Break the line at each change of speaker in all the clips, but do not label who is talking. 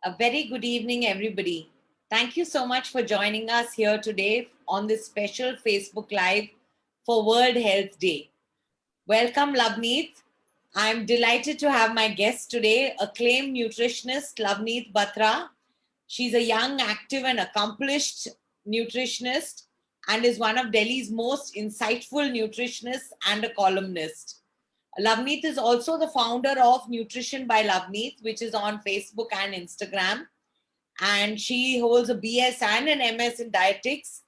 A very good evening, everybody. Thank you so much for joining us here today on this special Facebook Live for World Health Day. Welcome, Lavneet. I'm delighted to have my guest today, acclaimed nutritionist Lavneet Batra. She's a young, active, and accomplished nutritionist and is one of Delhi's most insightful nutritionists and a columnist. Lavneet is also the founder of Nutrition by Lavneet, which is on Facebook and Instagram. And she holds a BS and an MS in dietetics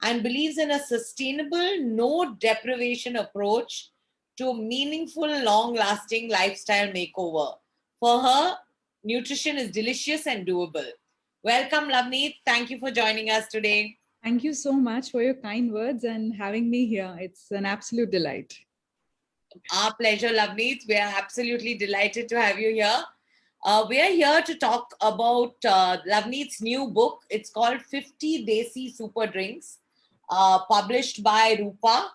and believes in a sustainable, no deprivation approach to a meaningful, long lasting lifestyle makeover. For her, nutrition is delicious and doable. Welcome, Lavneet. Thank you for joining us today.
Thank you so much for your kind words and having me here. It's an absolute delight.
Our pleasure, Lavneet. We are absolutely delighted to have you here. We are here to talk about Lavneet's new book. It's called 50 Desi Super Drinks, published by Rupa.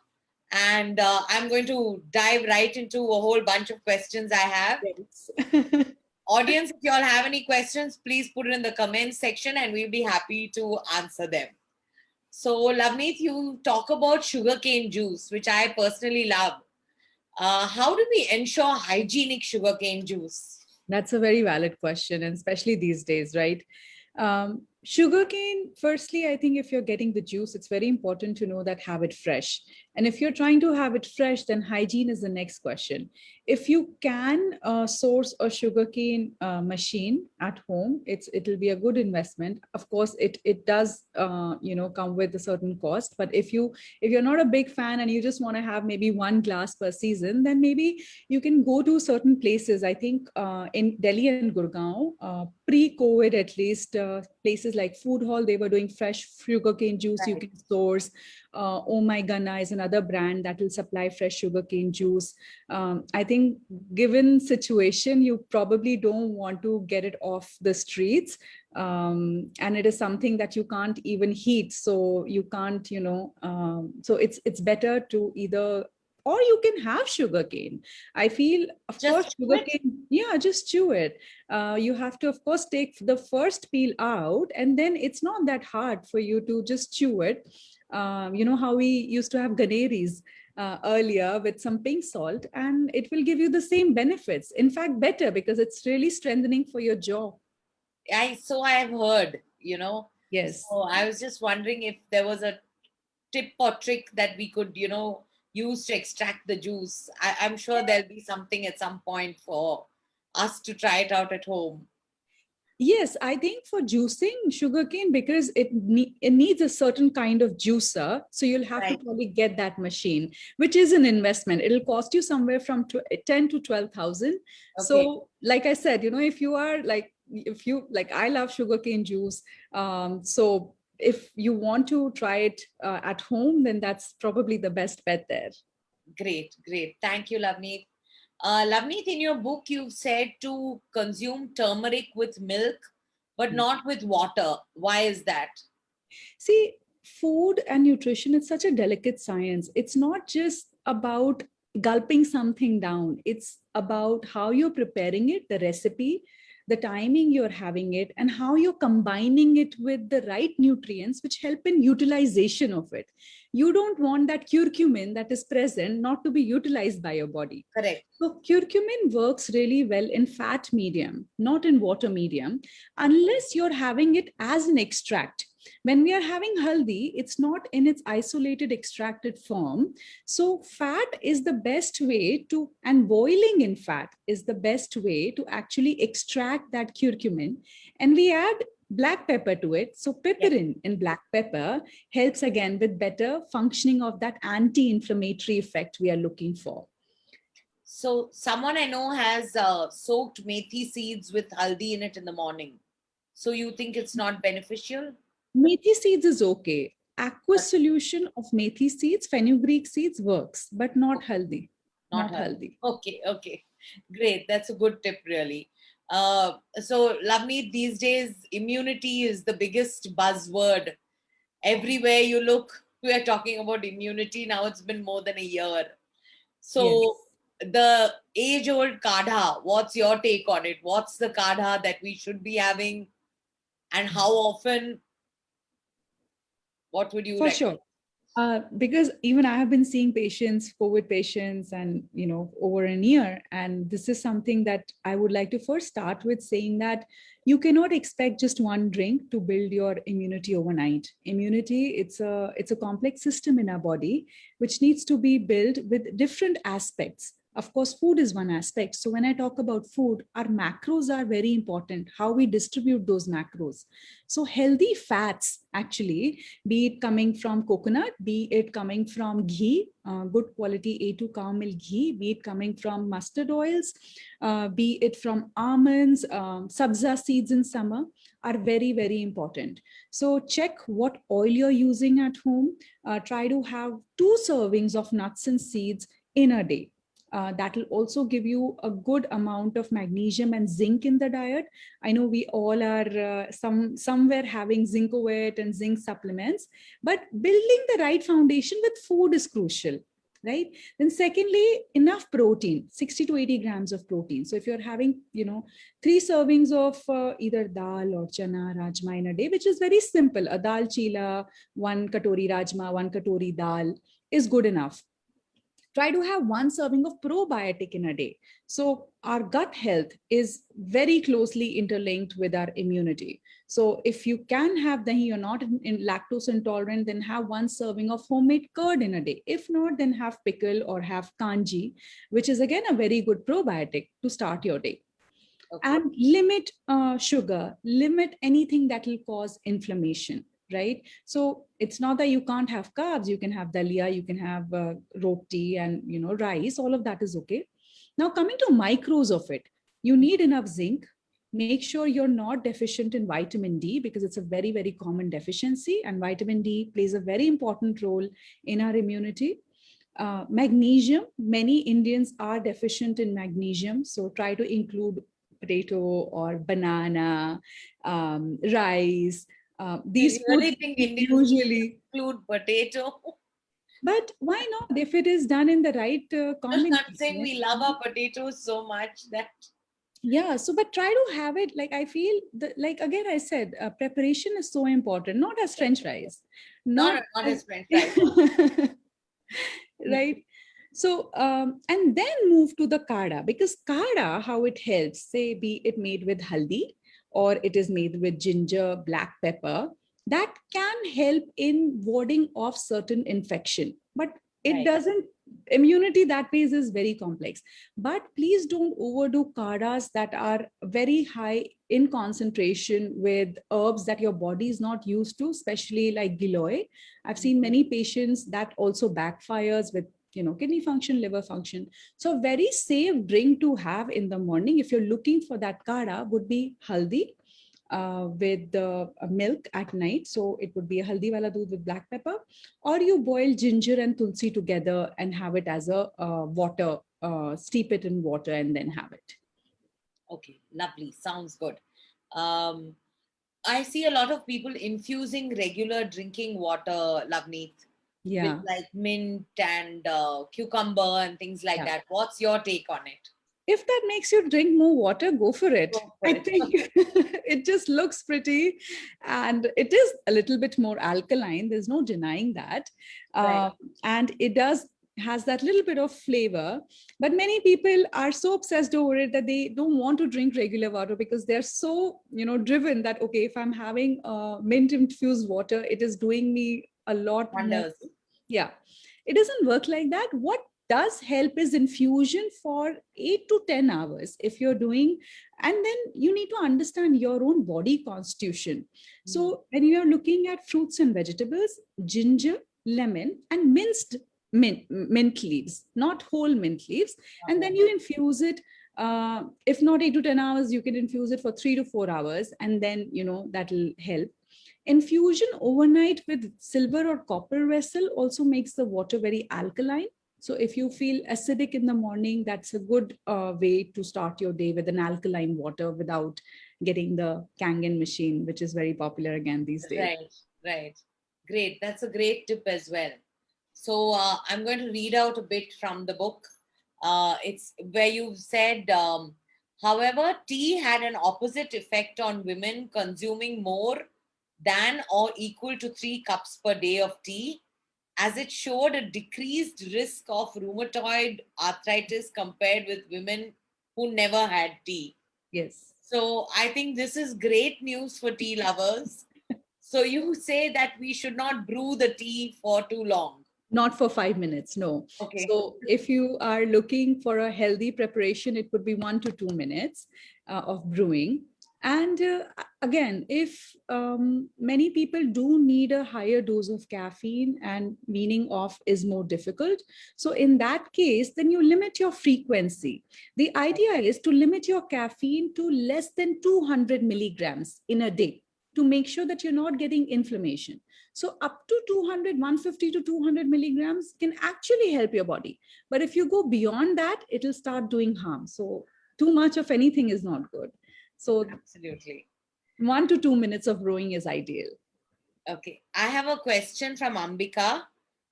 And I'm going to dive right into a whole bunch of questions I have. Audience, if you all have any questions, please put it in the comments section and we'll be happy to answer them. So, Lavneet, you talk about sugarcane juice, which I personally love. How do we ensure hygienic sugarcane juice?
That's a very valid question, and especially these days, right? Sugarcane, firstly, I think if you're getting the juice, it's very important to know that have it fresh. And if you're trying to have it fresh, then hygiene is the next question. If you can source a sugarcane machine at home, it'll be a good investment. Of course, it does come with a certain cost. But if you're not a big fan and you just want to have maybe one glass per season, then maybe you can go to certain places. I think in Delhi and Gurgaon, pre-COVID at least, places like Food Hall, they were doing fresh sugarcane juice. Right. You can source. Oh My Gunna is another brand that will supply fresh sugarcane juice. I think given situation, you probably don't want to get it off the streets. And it is something that you can't even heat. So you can't, so it's better to either, or you can have sugarcane. I feel, of course, sugarcane, just chew it. You have to, of course, take the first peel out, and then it's not that hard for you to just chew it. You know how we used to have ganeris earlier with some pink salt, and it will give you the same benefits. In fact, better, because it's really strengthening for your jaw.
I have heard,
Yes.
So I was just wondering if there was a tip or trick that we could, use to extract the juice. I'm sure there'll be something at some point for us to try it out at home.
Yes, I think for juicing sugarcane, because it needs a certain kind of juicer. So you'll have to probably get that machine, which is an investment. It'll cost you somewhere from 10 to 12,000. Okay. So like I said, if you are like, I love sugarcane juice. So if you want to try it at home, then that's probably the best bet there.
Great. Thank you, Lavneet. Lavneet, in your book, you've said to consume turmeric with milk, but not with water. Why is that?
See, food and nutrition is such a delicate science. It's not just about gulping something down. It's about how you're preparing it, the recipe, the timing you're having it, and how you're combining it with the right nutrients which help in utilization of it. You don't want that curcumin that is present not to be utilized by your body.
Correct.
So curcumin works really well in fat medium, not in water medium, unless you're having it as an extract. When we are having haldi, it's not in its isolated extracted form. So fat is the best way to, and boiling in fat is the best way to actually extract that curcumin. And we add black pepper to it. So piperin in black pepper helps again with better functioning of that anti-inflammatory effect we are looking for.
So someone I know has soaked methi seeds with haldi in it in the morning. So you think it's not beneficial?
Methi seeds is okay. Aqueous solution of methi seeds, fenugreek seeds works, but not haldi. Not haldi.
Okay. Great. That's a good tip, really. So, Lavneet, these days, immunity is the biggest buzzword. Everywhere you look, we are talking about immunity. Now it's been more than a year. So, the age-old kadha, what's your take on it? What's the kadha that we should be having, and how often? What would you
For
recommend?
sure. Because even I have been seeing patients, COVID patients, and over a year, and this is something that I would like to first start with saying that you cannot expect just one drink to build your immunity overnight. Immunity, it's a complex system in our body which needs to be built with different aspects. Of course, food is one aspect. So when I talk about food, our macros are very important. How we distribute those macros. So healthy fats, actually, be it coming from coconut, be it coming from ghee, good quality A2 cow milk ghee, be it coming from mustard oils, be it from almonds, sabza seeds in summer, are very, very important. So check what oil you're using at home. Try to have 2 servings of nuts and seeds in a day. That will also give you a good amount of magnesium and zinc in the diet. I know we all are somewhere having Zinc-O-Vet and zinc supplements, but building the right foundation with food is crucial, right? Then secondly, enough protein, 60 to 80 grams of protein. So if you're having, 3 servings of either dal or chana, rajma in a day, which is very simple, a dal chila, 1 katori rajma, 1 katori dal is good enough. Try to have 1 serving of probiotic in a day. So our gut health is very closely interlinked with our immunity. So if you can have dahi, you're not in lactose intolerant, then have 1 serving of homemade curd in a day. If not, then have pickle or have kanji, which is again a very good probiotic to start your day.
Okay.
And limit sugar, limit anything that will cause inflammation, right? So it's not that you can't have carbs. You can have dalia, you can have roti and rice. All of that is okay. Now coming to micros of it, you need enough zinc. Make sure you're not deficient in vitamin D, because it's a very, very common deficiency, and vitamin D plays a very important role in our immunity. Magnesium, many Indians are deficient in magnesium, so try to include potato or banana, rice. These
You really
foods
think Indians
usually,
include potato?
but why not? If it is done in the right
I'm saying
combination.
we love our potatoes so much that
Yeah, so but try to have it, like I feel that, like again I said, preparation is so important, not as French fries, not
not
as
as French fries.
right. So and then move to the kada, because kada, how it helps, say be it made with haldi or it is made with ginger, black pepper, that can help in warding off certain infection, but it
Right.
doesn't, immunity that ways is very complex. But please don't overdo kadas that are very high in concentration with herbs that your body is not used to, especially like giloy. I've seen many patients that also backfires with kidney function, liver function. So a very safe drink to have in the morning if you're looking for that kada would be haldi with the milk at night. So it would be a haldi wala doodh with black pepper, or you boil ginger and tulsi together and have it as a water, steep it in water and then have it.
Okay, lovely. Sounds good. Um, I see a lot of people infusing regular drinking water, Lavneet, with
Yeah.
like mint and cucumber and things like
Yeah.
that. What's your take on it?
If that makes you drink more water, go for it.
Go for
I
it.
think it just looks pretty, and it is a little bit more alkaline. There's no denying that.
Right.
And it does has that little bit of flavor, but many people are so obsessed over it that they don't want to drink regular water because they're so driven that, okay, if I'm having mint infused water, it is doing me a lot more.
Wonders.
Yeah, it doesn't work like that. What does help is infusion for 8 to 10 hours if you're doing, and then you need to understand your own body constitution. So when you're looking at fruits and vegetables, ginger, lemon, and minced mint leaves, not whole mint leaves, and then you infuse it. If not 8 to 10 hours, you can infuse it for 3 to 4 hours, and then that'll help. Infusion overnight with silver or copper vessel also makes the water very alkaline. So if you feel acidic in the morning, that's a good way to start your day with an alkaline water without getting the Kangen machine, which is very popular again these days.
Right, right. Great. That's a great tip as well. So I'm going to read out a bit from the book. It's where you've said, however, tea had an opposite effect on women consuming more than or equal to 3 cups per day of tea, as it showed a decreased risk of rheumatoid arthritis compared with women who never had tea.
Yes.
So I think this is great news for tea lovers. So you say that we should not brew the tea for too long.
Not for 5 minutes, no.
Okay.
So if you are looking for a healthy preparation, it would be 1 to 2 minutes of brewing. And again, if many people do need a higher dose of caffeine and weaning off is more difficult, so in that case, then you limit your frequency. The idea is to limit your caffeine to less than 200 milligrams in a day to make sure that you're not getting inflammation. So up to 200, 150 to 200 milligrams can actually help your body. But if you go beyond that, it'll start doing harm. So too much of anything is not good. So
Absolutely.
1 to 2 minutes of brewing is ideal.
Okay. I have a question from Ambika.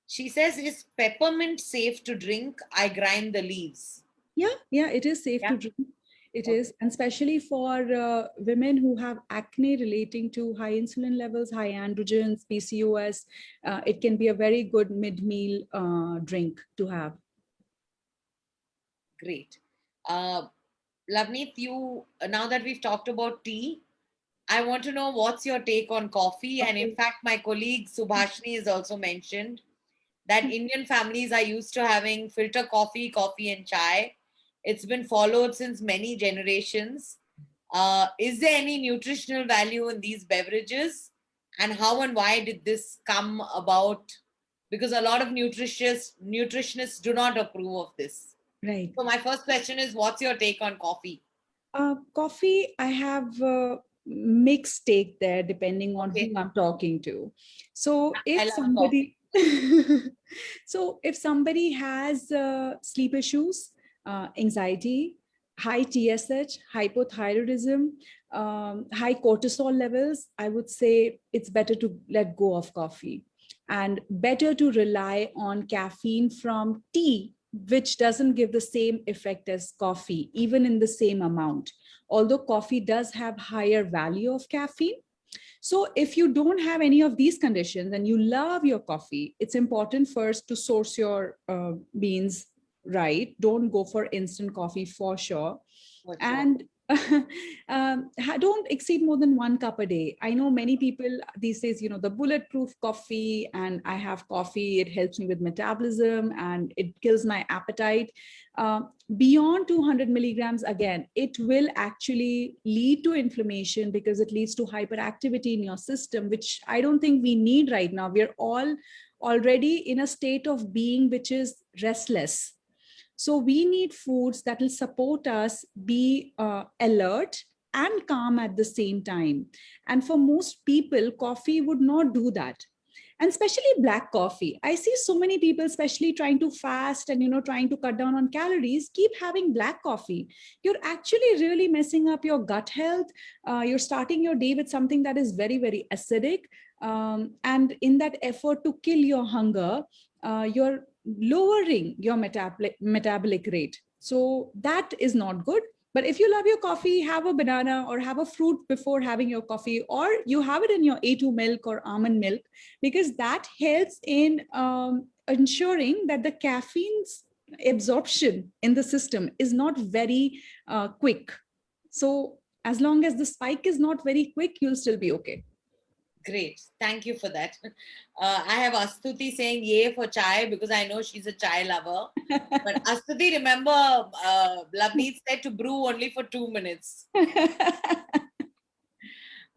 She says, is peppermint safe to drink? I grind the leaves.
Yeah, it is safe
Yeah.
to drink. It
Okay.
is, and especially for women who have acne relating to high insulin levels, high androgens, PCOS, it can be a very good mid-meal drink to have.
Great. Lavneet, now that we've talked about tea, I want to know what's your take on coffee. And in fact, my colleague Subhashini has also mentioned that Indian families are used to having filter coffee, coffee and chai. It's been followed since many generations. Is there any nutritional value in these beverages? And how and why did this come about? Because a lot of nutritionists do not approve of this.
Right.
So my first question is, what's your take on coffee?
Coffee, I have a mixed take there depending on
Okay.
who I'm talking to. So
I
if
love coffee.
somebody, so if somebody has sleep issues, anxiety, high TSH, hypothyroidism, high cortisol levels, I would say it's better to let go of coffee and better to rely on caffeine from tea, which doesn't give the same effect as coffee, even in the same amount. Although coffee does have higher value of caffeine. So if you don't have any of these conditions and you love your coffee, it's important first to source your beans right. Don't go for instant coffee for sure.
For sure.
And don't exceed more than 1 cup a day. I know many people these days, the bulletproof coffee, and I have coffee, it helps me with metabolism and it kills my appetite. Beyond 200 milligrams, again, it will actually lead to inflammation because it leads to hyperactivity in your system, which I don't think we need right now. We're all already in a state of being which is restless. So we need foods that will support us be alert and calm at the same time. And for most people, coffee would not do that. And especially black coffee. I see so many people, especially trying to fast and trying to cut down on calories, keep having black coffee. You're actually really messing up your gut health. You're starting your day with something that is very, very acidic. And in that effort to kill your hunger, you're lowering your metabolic rate. So that is not good. But if you love your coffee, have a banana or have a fruit before having your coffee, or you have it in your A2 milk or almond milk, because that helps in ensuring that the caffeine's absorption in the system is not very quick. So as long as the spike is not very quick, you'll still be okay.
Great. Thank you for that. I have Astuti saying yay for chai because I know she's a chai lover. But Astuti, remember, Lavneet said to brew only for 2 minutes. I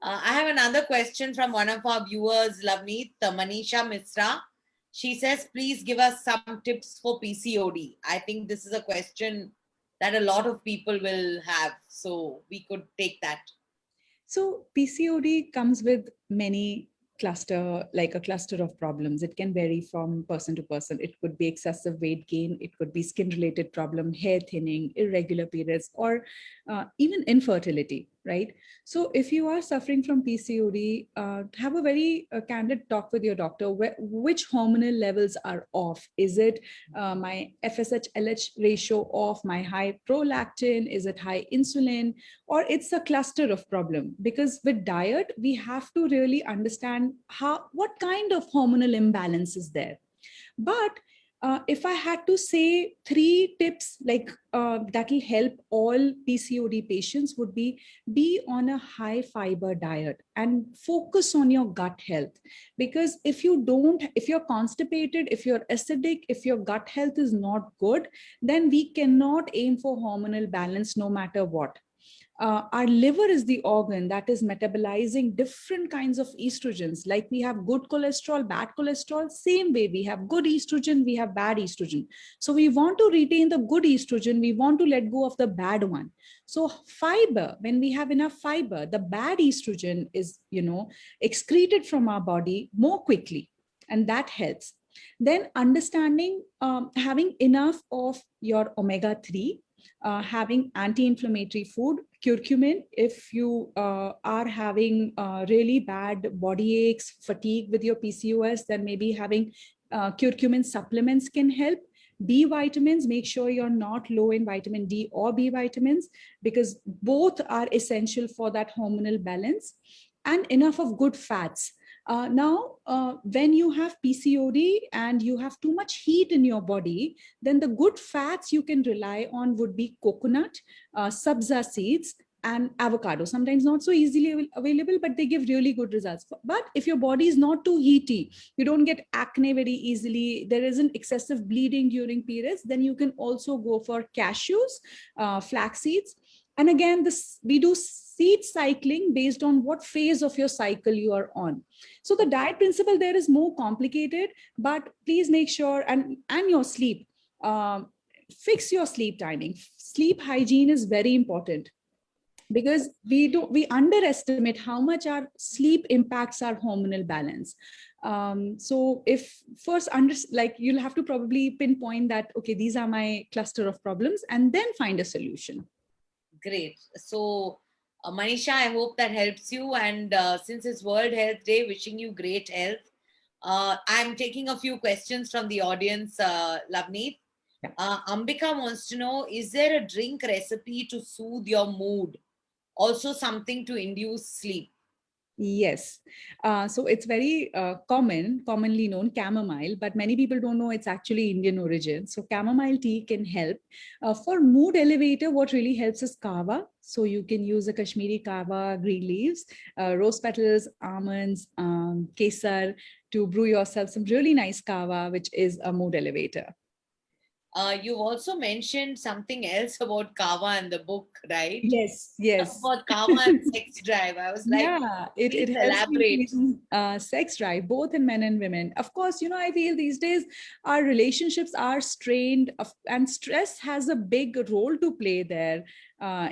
have another question from one of our viewers, Lavneet, Manisha Misra. She says, please give us some tips for PCOD. I think this is a question that a lot of people will have. So we could take that.
So PCOD comes with many a cluster of problems. It can vary from person to person. It could be excessive weight gain. It could be skin related problem, hair thinning, irregular periods, or even infertility, right? So if you are suffering from PCOD, have a very candid talk with your doctor. Which hormonal levels are off? Is it my FSH-LH ratio off, my high prolactin? Is it high insulin? Or it's a cluster of problem? Because with diet, we have to really understand what kind of hormonal imbalance is there. But if I had to say three tips like that will help all PCOD patients would be on a high fiber diet and focus on your gut health. Because if you're constipated, if you're acidic, if your gut health is not good, then we cannot aim for hormonal balance no matter what. Our liver is the organ that is metabolizing different kinds of estrogens. Like we have good cholesterol, bad cholesterol, same way we have good estrogen, we have bad estrogen. So we want to retain the good estrogen, we want to let go of the bad one. So fiber, when we have enough fiber, the bad estrogen is, excreted from our body more quickly, and that helps. Then understanding, having enough of your omega-3, having anti-inflammatory food, curcumin. If you are having really bad body aches, fatigue with your PCOS, then maybe having curcumin supplements can help. B vitamins, make sure you're not low in vitamin D or B vitamins, because both are essential for that hormonal balance. And enough of good fats. When you have PCOD and you have too much heat in your body, then the good fats you can rely on would be coconut, sabza seeds, and avocado. Sometimes not so easily available, but they give really good results. But if your body is not too heaty, you don't get acne very easily, there isn't excessive bleeding during periods, then you can also go for cashews, flax seeds. And again, we do seed cycling based on what phase of your cycle you are on. So the diet principle there is more complicated, but please make sure, and your sleep, fix your sleep timing. Sleep hygiene is very important, because we underestimate how much our sleep impacts our hormonal balance. So if first you'll have to probably pinpoint that, okay, these are my cluster of problems, and then find a solution.
Great. So, Manisha, I hope that helps you. And since it's World Health Day, wishing you great health. I'm taking a few questions from the audience, Lavneet.
Yeah.
Ambika wants to know, is there a drink recipe to soothe your mood? Also something to induce sleep?
Yes. So it's very commonly known, chamomile, but many people don't know it's actually Indian origin. So chamomile tea can help. For mood elevator, what really helps is kava. So you can use a Kashmiri kava, green leaves, rose petals, almonds, kesar to brew yourself some really nice kava, which is a mood elevator.
You've also mentioned something else about kava in the book, right?
Yes, yes.
About kava and sex drive. I was like,
Yeah, it helps
elaborate.
sex drive, both in men and women. Of course, I feel these days our relationships are strained, and stress has a big role to play there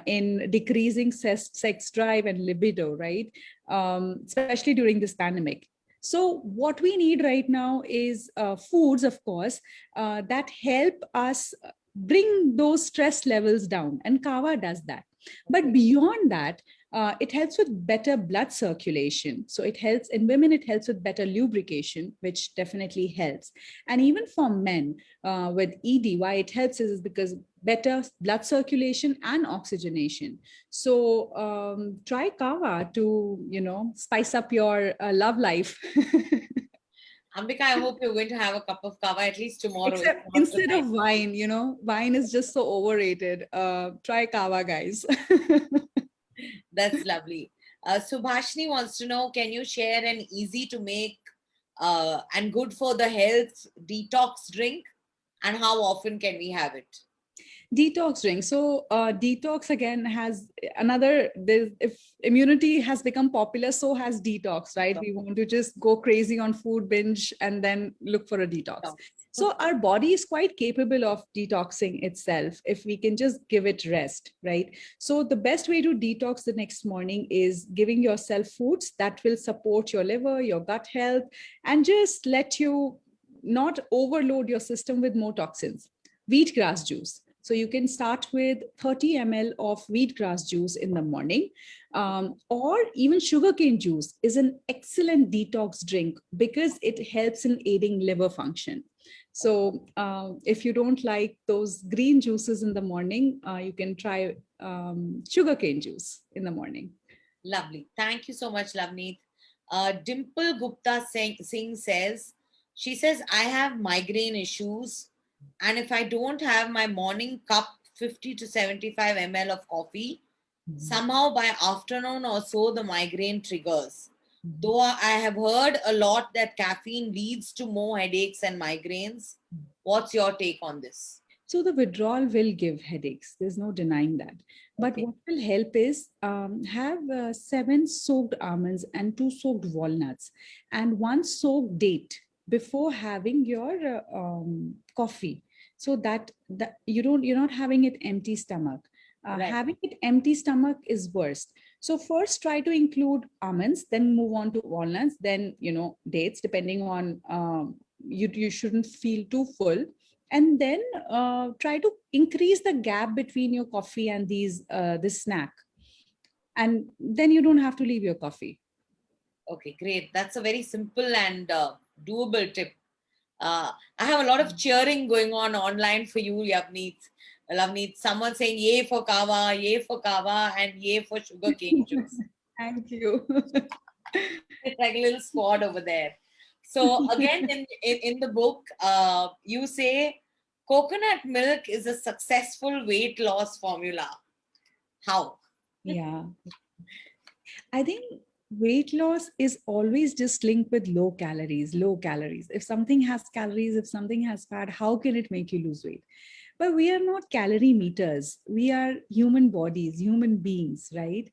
in decreasing sex drive and libido, right? Especially during this pandemic. So what we need right now is foods, of course, that help us bring those stress levels down. And kava does that. But beyond that, it helps with better blood circulation. So it helps in women, it helps with better lubrication, which definitely helps. And even for men with ED, why it helps is because better blood circulation and oxygenation. So try kava to, spice up your love life.
Ambika, I hope you're going to have a cup of kava at least tomorrow.
Instead of wine, wine is just so overrated. Try kava, guys.
That's lovely. Subhashni wants to know, can you share an easy to make and good for the health detox drink? And how often can we have it?
Detox drink. So detox again has if immunity has become popular, so has detox, right? We want to just go crazy on food binge and then look for a detox. So our body is quite capable of detoxing itself if we can just give it rest, right? So the best way to detox the next morning is giving yourself foods that will support your liver, your gut health, and just let you not overload your system with more toxins. Wheatgrass juice. So you can start with 30 ml of wheatgrass juice in the morning, or even sugarcane juice is an excellent detox drink because it helps in aiding liver function. So if you don't like those green juices in the morning, you can try sugarcane juice in the morning.
Lovely. Thank you so much, Lavneet. Dimple Gupta Singh says, she says, I have migraine issues. And if I don't have my morning cup, 50 to 75 ml of coffee, somehow by afternoon or so, the migraine triggers. Though I have heard a lot that caffeine leads to more headaches and migraines. What's your take on this?
So the withdrawal will give headaches. There's no denying that. But
Okay.
what will help is have 7 soaked almonds and 2 soaked walnuts and 1 soaked date before having your coffee, so that you're not having it empty stomach.
Right.
Having it empty stomach is worst. So first try to include almonds, then move on to walnuts, then dates, depending on you shouldn't feel too full, and then try to increase the gap between your coffee and this snack, and then you don't have to leave your coffee.
Okay, great. That's a very simple and doable tip. I have a lot of cheering going on online for you, Lavneet. Lavneet, someone saying yay for kava, and yay for sugar cane juice.
Thank you.
It's like a little squad over there. So again, in the book, you say coconut milk is a successful weight loss formula. How?
Yeah, I think weight loss is always just linked with low calories. If something has calories, if something has fat, how can it make you lose weight? But we are not calorie meters. We are human bodies, human beings, right?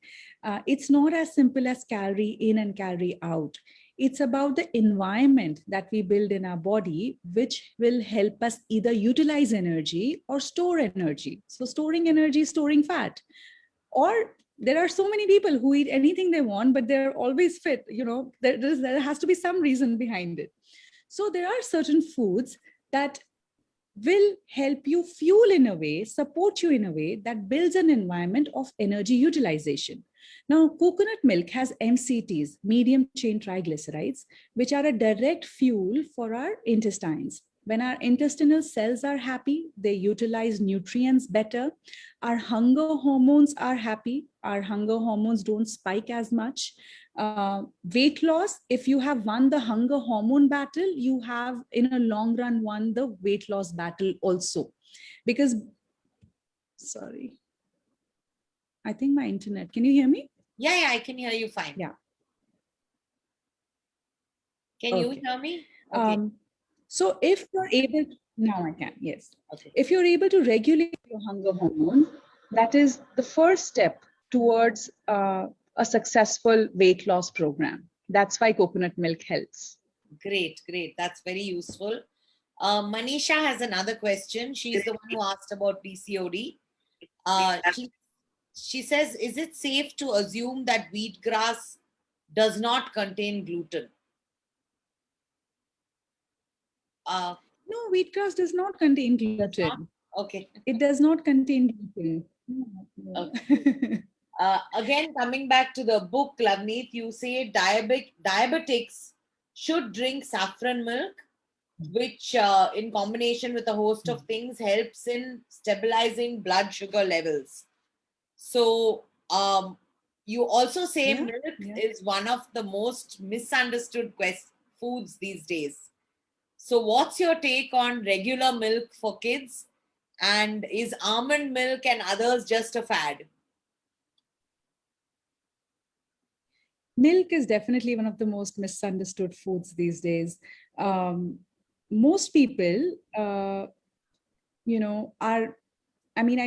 It's not as simple as calorie in and calorie out. It's about the environment that we build in our body, which will help us either utilize energy or store energy. So storing energy, storing fat. Or there are so many people who eat anything they want, but they're always fit. There has to be some reason behind it. So there are certain foods that will help you fuel in a way, support you in a way that builds an environment of energy utilization. Now, coconut milk has MCTs, medium chain triglycerides, which are a direct fuel for our intestines. When our intestinal cells are happy, they utilize nutrients better. Our hunger hormones are happy. Our hunger hormones don't spike as much. Weight loss, if you have won the hunger hormone battle, you have in a long run won the weight loss battle also. Because, sorry, I think my internet, can you hear me?
Yeah, I can hear you fine.
Yeah.
Can you hear me?
Okay. So if you're able to, now I can, yes.
Okay.
If you're able to regulate your hunger hormone, that is the first step towards a successful weight loss program. That's why coconut milk helps.
Great. That's very useful. Manisha has another question. She's the one who asked about PCOD. She says, is it safe to assume that wheatgrass does not contain gluten?
No, wheatgrass does not contain gluten.
Okay.
It does not contain gluten.
Okay. Again, coming back to the book, Lavneet, you say diabetics should drink saffron milk, which in combination with a host of things helps in stabilizing blood sugar levels. So you also say milk is one of the most misunderstood foods these days. So what's your take on regular milk for kids? And is almond milk and others just a fad?
Milk is definitely one of the most misunderstood foods these days. Most people, I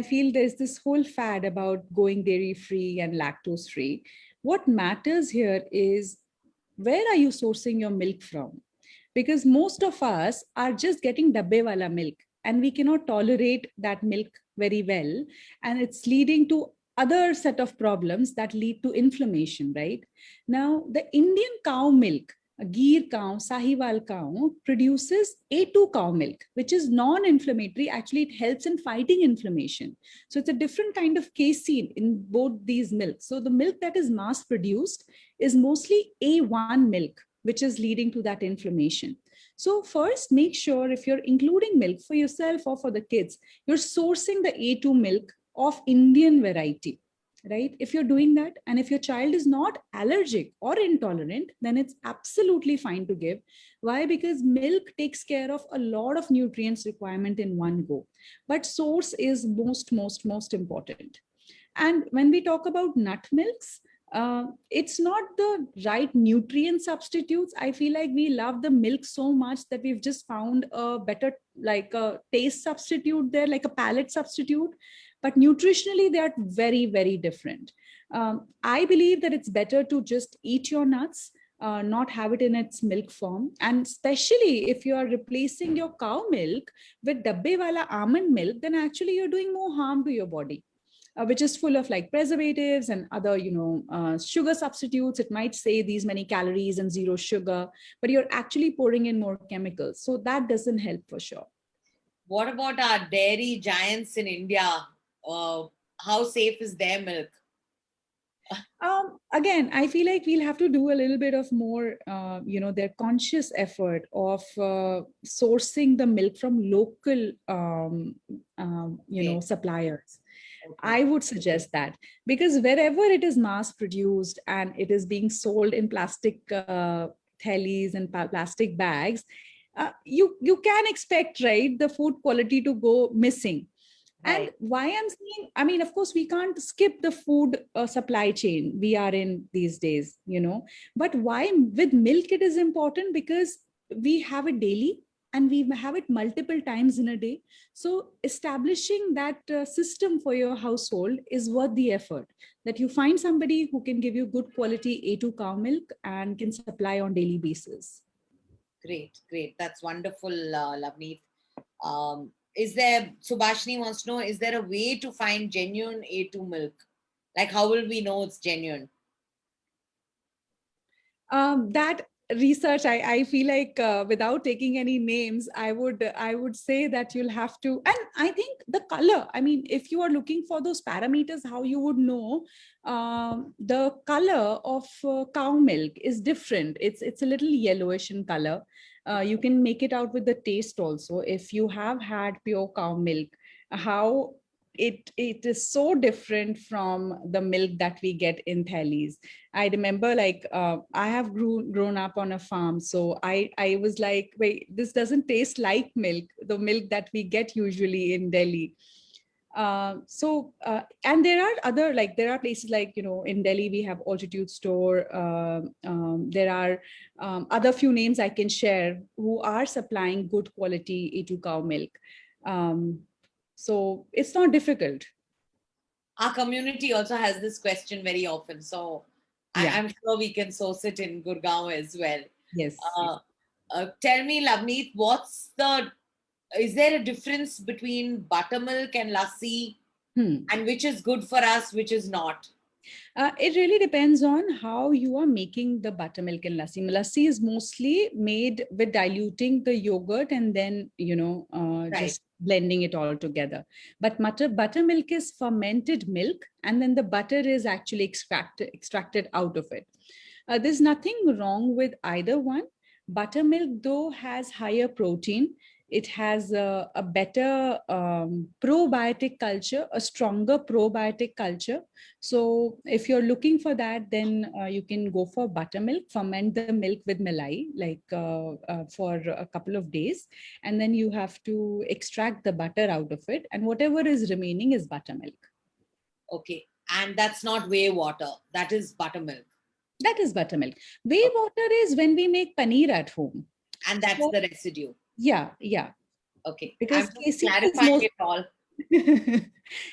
feel there's this whole fad about going dairy free and lactose free. What matters here is, where are you sourcing your milk from? Because most of us are just getting dabbe wala milk, and we cannot tolerate that milk very well. And it's leading to other set of problems that lead to inflammation, right? Now, the Indian cow milk a Gir cow, Sahiwal cow produces A2 cow milk, which is non-inflammatory. Actually, it helps in fighting inflammation. So it's a different kind of casein in both these milks. So the milk that is mass produced is mostly A1 milk, which is leading to that inflammation. So first, make sure if you're including milk for yourself or for the kids, you're sourcing the A2 milk of Indian variety, right? If you're doing that, and if your child is not allergic or intolerant, then it's absolutely fine to give. Why? Because milk takes care of a lot of nutrients requirement in one go, but source is most important. And when we talk about nut milks, it's not the right nutrient substitutes. I feel like we love the milk so much that we've just found a better, like a taste substitute there, like a palate substitute. But nutritionally, they are very different. I believe that it's better to just eat your nuts, not have it in its milk form. And especially if you are replacing your cow milk with dabbe wala almond milk, then actually you're doing more harm to your body. Which is full of like preservatives and other, sugar substitutes. It might say these many calories and zero sugar, but you're actually pouring in more chemicals. So that doesn't help for sure.
What about our dairy giants in India? How safe is their milk?
Again, I feel like we'll have to do a little bit of more, their conscious effort of sourcing the milk from local, suppliers. I would suggest that, because wherever it is mass produced and it is being sold in plastic thelis and plastic bags, you can expect, right, the food quality to go missing.
Right.
And why I'm saying, I mean, of course, we can't skip the food supply chain we are in these days, but why with milk it is important? Because we have it daily and we have it multiple times in a day. So establishing that system for your household is worth the effort, that you find somebody who can give you good quality A2 cow milk and can supply on daily basis.
Great. That's wonderful, Lavneet. Is there, Subhashini wants to know, is there a way to find genuine A2 milk? Like, how will we know it's genuine?
That research, I feel like without taking any names, I would say that you'll have to. And I think the color, I mean, if you are looking for those parameters, how you would know, the color of cow milk is different. It's a little yellowish in color. You can make it out with the taste also. If you have had pure cow milk, how it is so different from the milk that we get in thelis. I remember, like, I have grown up on a farm, so I was like, wait, this doesn't taste like milk, the milk that we get usually in Delhi. And there are other, like, there are places like, in Delhi we have Altitude Store. There are other few names I can share who are supplying good quality A2 cow milk. So it's not difficult.
Our community also has this question very often. So
Yeah.
I'm sure we can source it in Gurgaon as well.
Yes.
Tell me, Lavneet, is there a difference between buttermilk and lassi? And which is good for us, which is not?
It really depends on how you are making the buttermilk and lassi. Lassi is mostly made with diluting the yogurt and then,
Right.
just blending it all together. But buttermilk is fermented milk, and then the butter is actually extracted out of it. There's nothing wrong with either one. Buttermilk, though, has higher protein. It has a better probiotic culture, a stronger probiotic culture. So if you're looking for that, then you can go for buttermilk, ferment the milk with malai, like for a couple of days. And then you have to extract the butter out of it. And whatever is remaining is buttermilk.
Okay. And that's not whey water. That is buttermilk.
That is buttermilk. Whey water is when we make paneer at home.
And that's the residue.
Yeah.
Okay.
Because
I'm just clarifying it all.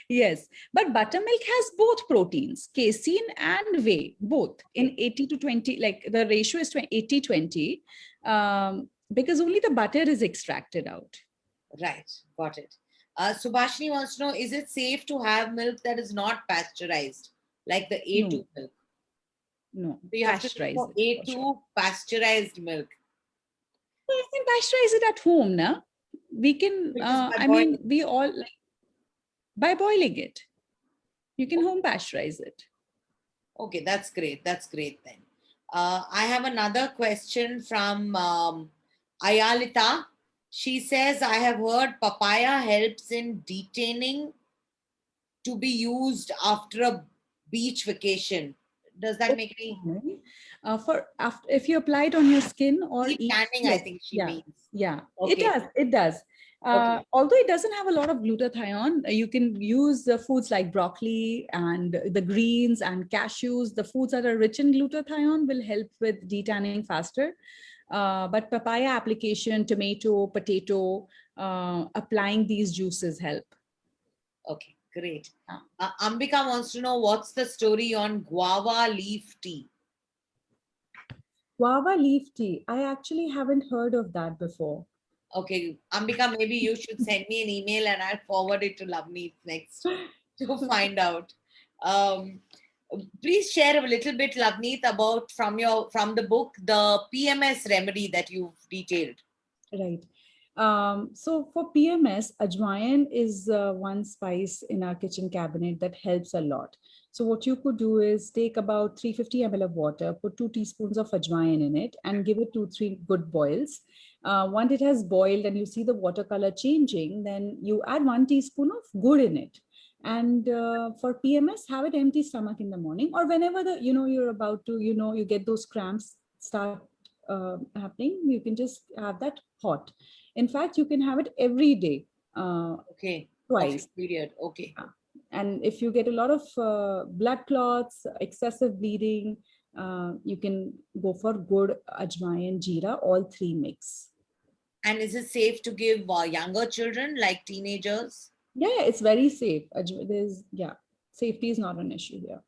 Yes, but buttermilk has both proteins, casein and whey, both in 80 to 20, like the ratio is 80-20, because only the butter is extracted out.
Right. Got it. Subhashini wants to know, is it safe to have milk that is not pasteurized, like the A2 milk?
No,
So you have to look
pasteurize
for
it for
A2
sure.
pasteurized milk.
Well, you can pasteurize it at home, na? We can,
Which is by
I
boiling.
mean, we all, like, by boiling it. You can
Okay.
home pasteurize it.
Okay, that's great. That's great then. I have another question from Ayalita. She says, I have heard papaya helps in detaining to be used after a beach vacation. Does that make any
Okay. For after, if you apply it on your skin or eat,
tanning? I
yes,
think she
yeah,
means.
yeah, it
Okay.
does, it does.
Okay.
Although it doesn't have a lot of glutathione, you can use the foods like broccoli and the greens and cashews. The foods that are rich in glutathione will help with detanning faster. But papaya application, tomato, potato, applying these juices help.
Okay, great.
Yeah.
Ambika wants to know what's the story on guava leaf tea.
Guava leaf tea. I actually haven't heard of that before.
Okay, Ambika, maybe you should send me an email and I'll forward it to Loveneet next to find out. Um, please share a little bit, Loveneet, about from the book the PMS remedy that you've detailed.
Right. So for PMS, ajwain is one spice in our kitchen cabinet that helps a lot. So what you could do is take about 350 ml of water, put 2 teaspoons of ajwain in it, and give it 2-3 good boils. Once it has boiled and you see the water color changing, then you add 1 teaspoon of gur in it. And for PMS, have it empty stomach in the morning or whenever you're about to you get those cramps start happening, you can just have that hot. In fact, you can have it every day,
Okay, of
twice.
your period. Okay.
And if you get a lot of blood clots, excessive bleeding, you can go for good ajwain, jeera, all three mix.
And is it safe to give younger children like teenagers?
Yeah, it's very safe. Safety is not an issue here.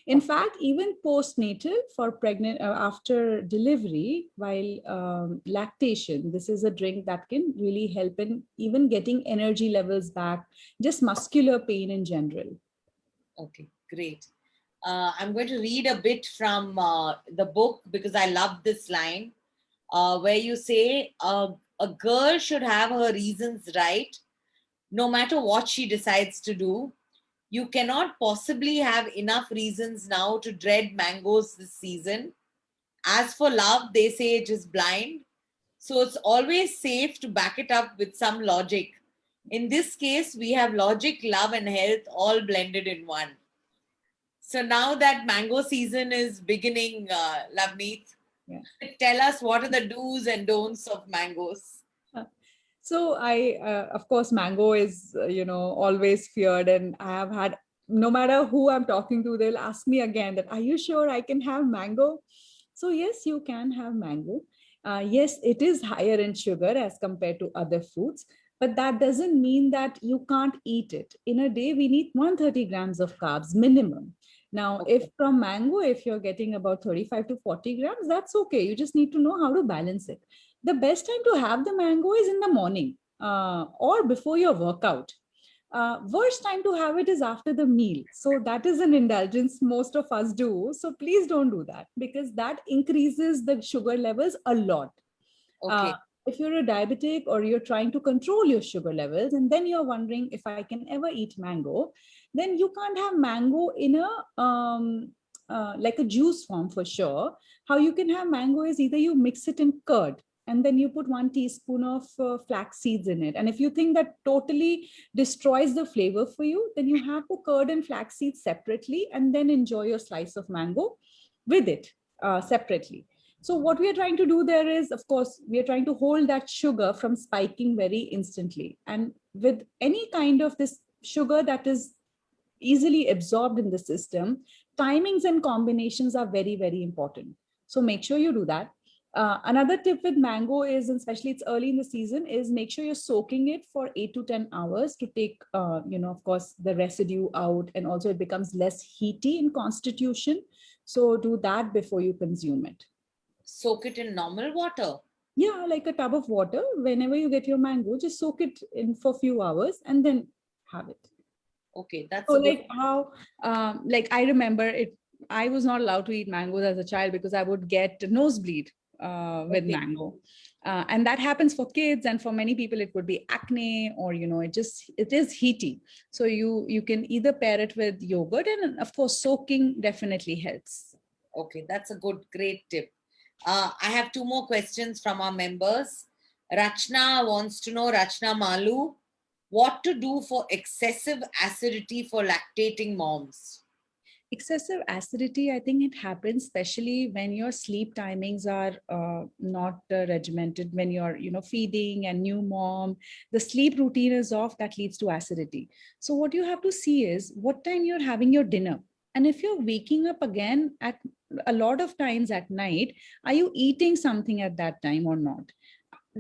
In fact, even postnatal for pregnant after delivery while lactation, this is a drink that can really help in even getting energy levels back, just muscular pain in general.
Okay, great. I'm going to read a bit from the book because I love this line where you say a girl should have her reasons right, no matter what she decides to do. You cannot possibly have enough reasons now to dread mangoes this season. As for love, they say it is blind. So it's always safe to back it up with some logic. In this case, we have logic, love, and health all blended in one. So now that mango season is beginning, Lavneet,
Yeah.
tell us what are the do's and don'ts of mangoes?
So of course, mango is, always feared. And I have had, no matter who I'm talking to, they'll ask me again that, are you sure I can have mango? So yes, you can have mango. Yes, it is higher in sugar as compared to other fruits, but that doesn't mean that you can't eat it. In a day, we need 130 grams of carbs minimum. Now, if from mango, if you're getting about 35 to 40 grams, that's okay. You just need to know how to balance it. The best time to have the mango is in the morning or before your workout. Worst time to have it is after the meal. So that is an indulgence most of us do. So please don't do that because that increases the sugar levels a lot.
Okay.
If you're a diabetic or you're trying to control your sugar levels and then you're wondering if I can ever eat mango, then you can't have mango in a like a juice form for sure. How you can have mango is either you mix it in curd and then you put 1 teaspoon of flax seeds in it. And if you think that totally destroys the flavor for you, then you have the curd and flax seeds separately and then enjoy your slice of mango with it separately. So what we are trying to do there is, of course, we are trying to hold that sugar from spiking very instantly. And with any kind of this sugar that is easily absorbed in the system, timings and combinations are very, very important. So make sure you do that. Another tip with mango is, and especially it's early in the season, is make sure you're soaking it for 8 to 10 hours to take, of course, the residue out. And also it becomes less heaty in constitution. So do that before you consume it.
Soak it in normal water?
Yeah, like a tub of water. Whenever you get your mango, just soak it in for a few hours and then have it.
Okay, that's
So
a good.
like how, like I remember it, I was not allowed to eat mangoes as a child because I would get nosebleed with
Okay.
mango. And that happens for kids, and for many people it would be acne, or it is heaty. So you can either pair it with yogurt, and of course soaking definitely helps.
Okay, that's a great tip. I have two more questions from our members. Rachna wants to know, Rachna Malu, what to do for excessive acidity for lactating moms.
Excessive acidity, I think it happens especially when your sleep timings are not regimented. When you're feeding and new mom, the sleep routine is off, that leads to acidity. So what you have to see is what time you're having your dinner, and if you're waking up again at a lot of times at night, are you eating something at that time or not?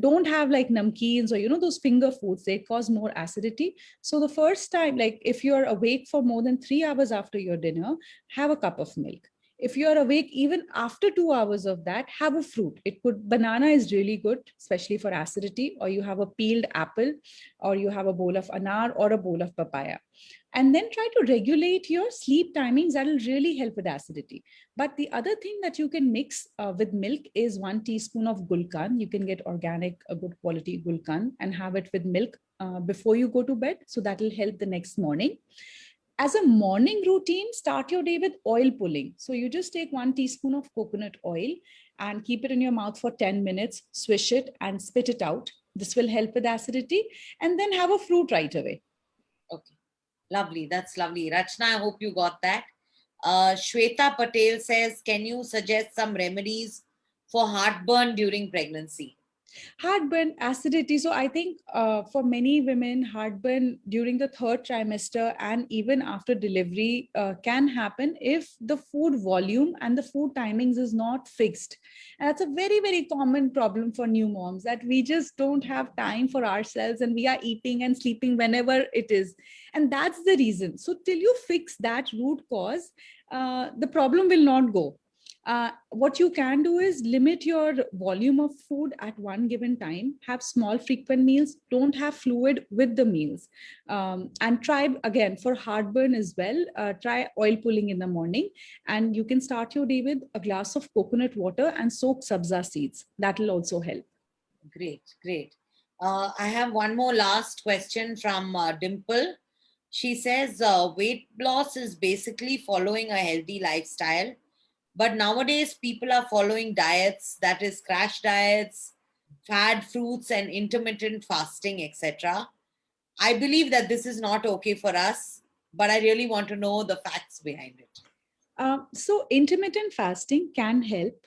Don't have like namkeens or those finger foods, they cause more acidity. So the first time, like if you're awake for more than 3 hours after your dinner, have a cup of milk. If you're awake even after 2 hours of that, have a fruit. It could Banana is really good, especially for acidity, or you have a peeled apple, or you have a bowl of anar or a bowl of papaya. And then try to regulate your sleep timings. That will really help with acidity. But the other thing that you can mix with milk is 1 teaspoon of gulkan. You can get organic, a good quality gulkan, and have it with milk before you go to bed. So that will help the next morning. As a morning routine, start your day with oil pulling. So you just take 1 teaspoon of coconut oil and keep it in your mouth for 10 minutes, swish it and spit it out. This will help with acidity. And then have a fruit right away.
Okay, lovely. That's lovely. Rachna, I hope you got that. Shweta Patel says, can you suggest some remedies for heartburn during pregnancy?
Heartburn, acidity. So I think for many women, heartburn during the third trimester and even after delivery can happen if the food volume and the food timings is not fixed. And that's a very, very common problem for new moms, that we just don't have time for ourselves and we are eating and sleeping whenever it is. And that's the reason. So till you fix that root cause, the problem will not go. What you can do is limit your volume of food at one given time, have small frequent meals, don't have fluid with the meals. And try again for heartburn as well, try oil pulling in the morning, and you can start your day with a glass of coconut water and soak sabza seeds. That will also help.
Great, great. I have one more last question from Dimple. She says weight loss is basically following a healthy lifestyle. But nowadays, people are following diets, that is, crash diets, fad fruits, and intermittent fasting, etc. I believe that this is not okay for us, but I really want to know the facts behind it.
So intermittent fasting can help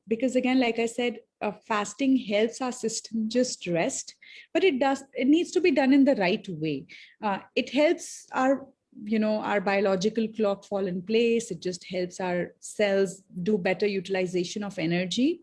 because again, like I said, fasting helps our system just rest, but it needs to be done in the right way. It helps our biological clock fall in place. It just helps our cells do better utilization of energy.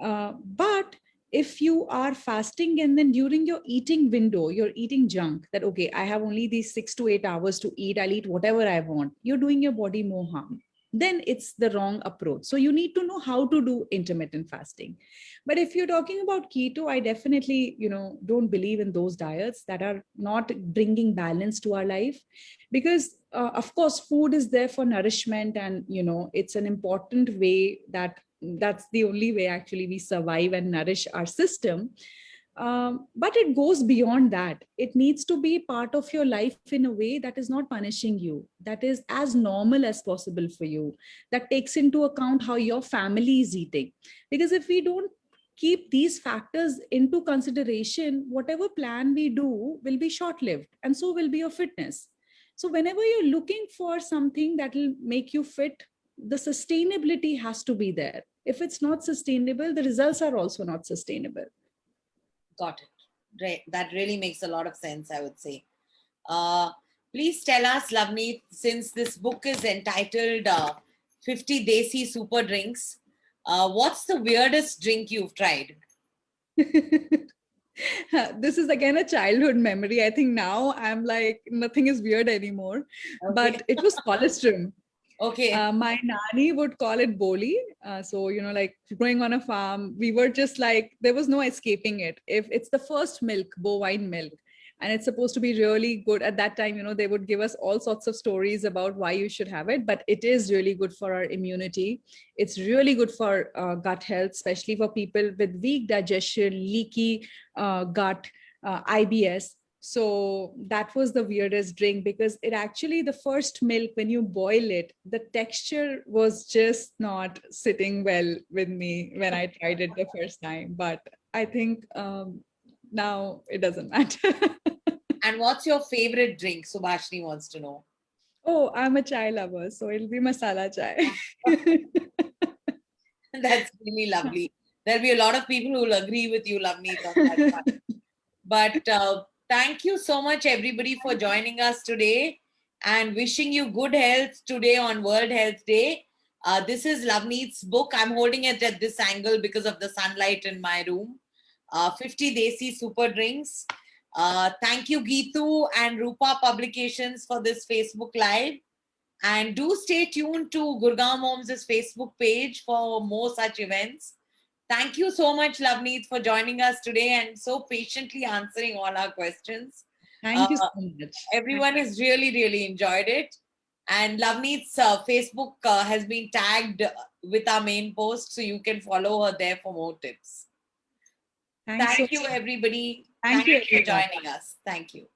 But if you are fasting and then during your eating window, you're eating junk, that, okay, I have only these 6 to 8 hours to eat, I'll eat whatever I want, you're doing your body more harm. Then it's the wrong approach. So you need to know how to do intermittent fasting. But if you're talking about keto, I definitely, don't believe in those diets that are not bringing balance to our life. Because of course, food is there for nourishment, and, it's an important way that's the only way actually we survive and nourish our system. But it goes beyond that. It needs to be part of your life in a way that is not punishing you, that is as normal as possible for you, that takes into account how your family is eating. Because if we don't keep these factors into consideration, whatever plan we do will be short lived, and so will be your fitness. So whenever you're looking for something that will make you fit, the sustainability has to be there. If it's not sustainable, the results are also not sustainable.
Got it. Right. That really makes a lot of sense, I would say. Uh, please tell us, Lavneet, since this book is entitled 50 Desi Super Drinks, what's the weirdest drink you've tried?
This is again a childhood memory. I think now I'm like, nothing is weird anymore.
Okay.
But it was colostrum.
Okay.
My nanny would call it boli. So, like growing on a farm, we were just like, there was no escaping it. If it's the first milk, bovine milk, and it's supposed to be really good. At that time, they would give us all sorts of stories about why you should have it, but it is really good for our immunity. It's really good for gut health, especially for people with weak digestion, leaky gut, IBS. So that was the weirdest drink, because it actually, the first milk, when you boil it, the texture was just not sitting well with me when I tried it the first time. But I think now it doesn't matter.
And what's your favorite drink? Subhashini wants to know.
Oh, I'm a chai lover, so it'll be masala chai.
That's really lovely. There'll be a lot of people who will agree with you, Lavneet, on that one. But thank you so much, everybody, for joining us today, and wishing you good health today on World Health Day. This is Lavneet's book. I'm holding it at this angle because of the sunlight in my room. 50 Desi Super Drinks. Thank you, Geetu and Rupa Publications, for this Facebook Live. And do stay tuned to Gurgaon Homes' Facebook page for more such events. Thank you so much, Lavneet, for joining us today and so patiently answering all our questions.
Thank you so much.
Everyone has really, really enjoyed it. And Lavneet's Facebook has been tagged with our main post, so you can follow her there for more tips.
Thanks
Thank
so
you,
much.
everybody.
Thank
Thank you
you,
for
everyone.
joining us. Thank you.